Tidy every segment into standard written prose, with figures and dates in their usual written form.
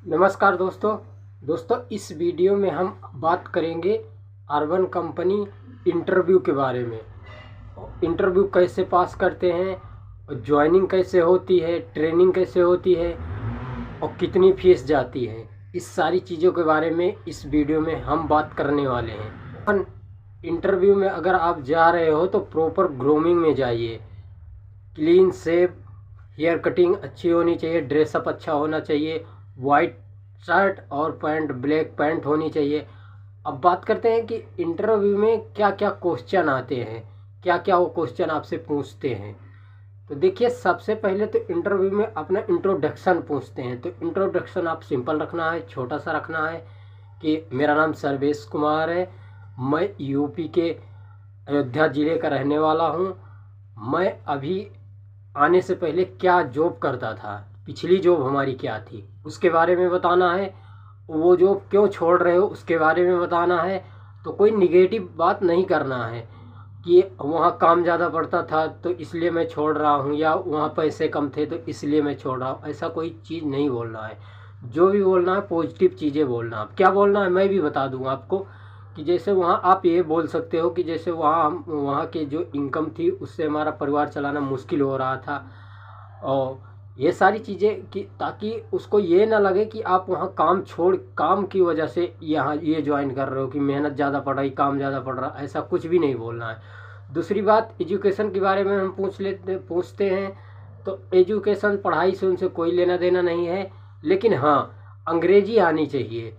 नमस्कार दोस्तों इस वीडियो में हम बात करेंगे अर्बन कंपनी इंटरव्यू के बारे में। इंटरव्यू कैसे पास करते हैं, ज्वाइनिंग कैसे होती है, ट्रेनिंग कैसे होती है और कितनी फीस जाती है, इस सारी चीज़ों के बारे में इस वीडियो में हम बात करने वाले हैं। इंटरव्यू में अगर आप जा रहे हो तो प्रॉपर ग्रूमिंग में जाइए। क्लीन शेव, हेयर कटिंग अच्छी होनी चाहिए, ड्रेसअप अच्छा होना चाहिए, वाइट शर्ट और पैंट, ब्लैक पैंट होनी चाहिए। अब बात करते हैं कि इंटरव्यू में क्या क्या क्वेश्चन आते हैं, क्या क्या वो क्वेश्चन आपसे पूछते हैं। तो देखिए, सबसे पहले तो इंटरव्यू में अपना इंट्रोडक्शन पूछते हैं। तो इंट्रोडक्शन आप सिंपल रखना है, छोटा सा रखना है कि मेरा नाम सर्वेश कुमार है, मैं यूपी के अयोध्या ज़िले का रहने वाला हूँ। मैं अभी आने से पहले क्या जॉब करता था, पिछली जॉब हमारी क्या थी, उसके बारे में बताना है। वो जॉब क्यों छोड़ रहे हो उसके बारे में बताना है। तो कोई निगेटिव बात नहीं करना है कि वहाँ काम ज़्यादा पड़ता था तो इसलिए मैं छोड़ रहा हूँ, या वहाँ पैसे कम थे तो इसलिए मैं छोड़ रहा हूँ, ऐसा कोई चीज़ नहीं बोलना है। जो भी बोलना है पॉजिटिव चीज़ें बोलना है। क्या बोलना है मैं भी बता दूँ आपको कि जैसे वहाँ आप ये बोल सकते हो कि जैसे वहाँ के जो इनकम थी उससे हमारा परिवार चलाना मुश्किल हो रहा था, और ये सारी चीज़ें कि ताकि उसको ये ना लगे कि आप वहाँ काम छोड़, काम की वजह से यहाँ ये ज्वाइन कर रहे हो कि मेहनत ज़्यादा पड़ रही, काम ज़्यादा पड़ रहा, ऐसा कुछ भी नहीं बोलना है। दूसरी बात, एजुकेशन के बारे में हम पूछते हैं। तो एजुकेशन, पढ़ाई से उनसे कोई लेना देना नहीं है, लेकिन हाँ अंग्रेजी आनी चाहिए।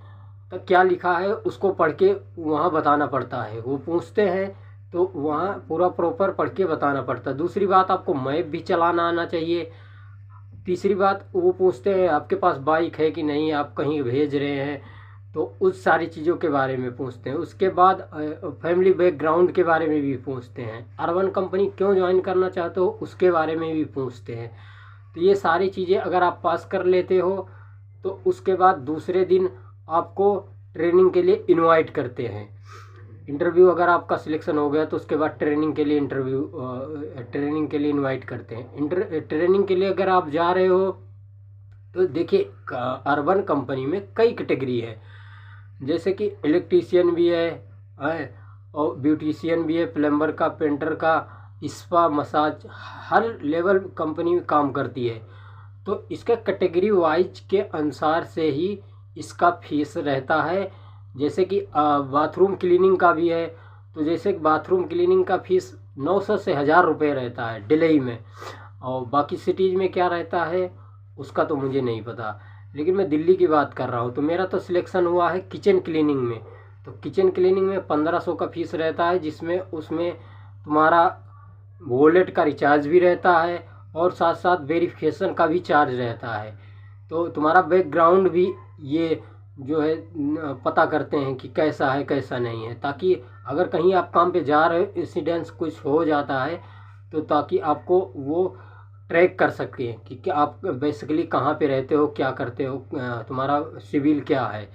तो क्या लिखा है उसको पढ़ के वहाँ बताना पड़ता है। वो पूछते हैं तो वहाँ पूरा प्रॉपर पढ़ के बताना पड़ता है। दूसरी बात, आपको मैप भी चलाना आना चाहिए। तीसरी बात, वो पूछते हैं आपके पास बाइक है कि नहीं, आप कहीं भेज रहे हैं, तो उस सारी चीज़ों के बारे में पूछते हैं। उसके बाद फैमिली बैकग्राउंड के बारे में भी पूछते हैं। अर्बन कंपनी क्यों ज्वाइन करना चाहते हो उसके बारे में भी पूछते हैं। तो ये सारी चीज़ें अगर आप पास कर लेते हो तो उसके बाद दूसरे दिन आपको ट्रेनिंग के लिए इनवाइट करते हैं। इंटरव्यू अगर आपका सिलेक्शन हो गया तो उसके बाद ट्रेनिंग के लिए इनवाइट करते हैं। ट्रेनिंग के लिए अगर आप जा रहे हो तो देखिए, अर्बन कंपनी में कई कैटेगरी है, जैसे कि इलेक्ट्रीशियन भी है और ब्यूटिशियन भी है, प्लम्बर का, पेंटर का, स्पा, मसाज, हर लेवल कंपनी काम करती है। तो इसका कैटेगरी वाइज के अनुसार से ही इसका फीस रहता है। जैसे कि बाथरूम क्लीनिंग का भी है, तो जैसे बाथरूम क्लीनिंग का फीस 900 से 1000 रुपये रहता है दिल्ली में, और बाकी सिटीज़ में क्या रहता है उसका तो मुझे नहीं पता, लेकिन मैं दिल्ली की बात कर रहा हूँ। तो मेरा तो सिलेक्शन हुआ है किचन क्लीनिंग में। तो किचन क्लीनिंग में 1500 का फीस रहता है, जिसमें उसमें तुम्हारा वॉलेट का रिचार्ज भी रहता है और साथ साथ वेरिफिकेशन का भी चार्ज रहता है। तो तुम्हारा बैकग्राउंड भी ये जो है पता करते हैं कि कैसा है कैसा नहीं है, ताकि अगर कहीं आप काम पे जा रहे हो, इंसिडेंस कुछ हो जाता है तो ताकि आपको वो ट्रैक कर सके कि क्या आप बेसिकली कहाँ पे रहते हो, क्या करते हो, तुम्हारा सिविल क्या है।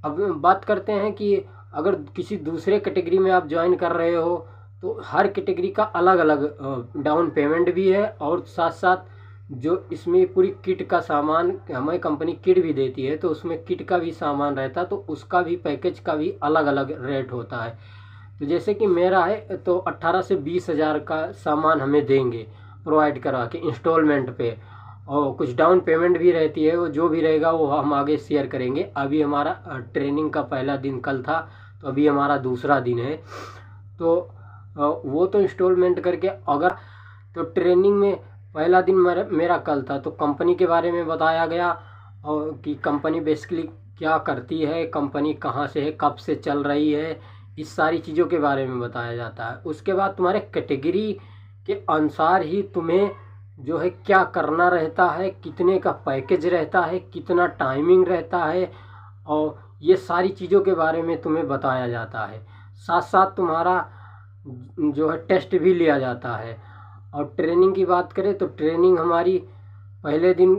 अब बात करते हैं कि अगर किसी दूसरे कैटेगरी में आप ज्वाइन कर रहे हो तो हर कैटेगरी का अलग अलग डाउन पेमेंट भी है, और साथ साथ जो इसमें पूरी किट का सामान, हमारी कंपनी किट भी देती है, तो उसमें किट का भी सामान रहता है, तो उसका भी पैकेज का भी अलग अलग रेट होता है। तो जैसे कि मेरा है तो 18 से 20 हज़ार का सामान हमें देंगे प्रोवाइड करा के इंस्टॉलमेंट पे, और कुछ डाउन पेमेंट भी रहती है। वो जो भी रहेगा वो हम आगे शेयर करेंगे। अभी हमारा ट्रेनिंग का पहला दिन कल था, तो अभी हमारा दूसरा दिन है। तो वो तो इंस्टॉलमेंट करके अगर, तो ट्रेनिंग में पहला दिन मेरा कल था, तो कंपनी के बारे में बताया गया, और कि कंपनी बेसिकली क्या करती है, कंपनी कहाँ से है, कब से चल रही है, इस सारी चीज़ों के बारे में बताया जाता है। उसके बाद तुम्हारे कैटेगरी के अनुसार ही तुम्हें जो है क्या करना रहता है, कितने का पैकेज रहता है, कितना टाइमिंग रहता है, और ये सारी चीज़ों के बारे में तुम्हें बताया जाता है। साथ साथ तुम्हारा जो है टेस्ट भी लिया जाता है। और ट्रेनिंग की बात करें तो ट्रेनिंग हमारी पहले दिन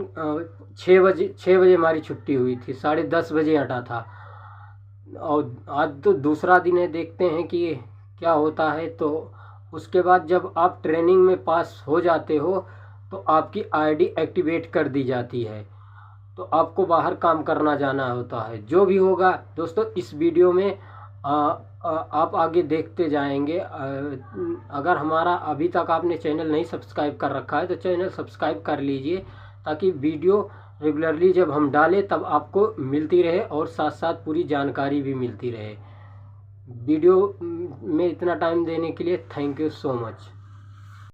6 बजे हमारी छुट्टी हुई थी, 10:30 बजे हटा था। और आज तो दूसरा दिन है, देखते हैं कि क्या होता है। तो उसके बाद जब आप ट्रेनिंग में पास हो जाते हो तो आपकी आईडी एक्टिवेट कर दी जाती है। तो आपको बाहर काम करना जाना होता है। जो भी होगा दोस्तों इस वीडियो में आप आगे देखते जाएंगे। अगर हमारा अभी तक आपने चैनल नहीं सब्सक्राइब कर रखा है तो चैनल सब्सक्राइब कर लीजिए, ताकि वीडियो रेगुलरली जब हम डालें तब आपको मिलती रहे और साथ साथ पूरी जानकारी भी मिलती रहे। वीडियो में इतना टाइम देने के लिए थैंक यू सो मच।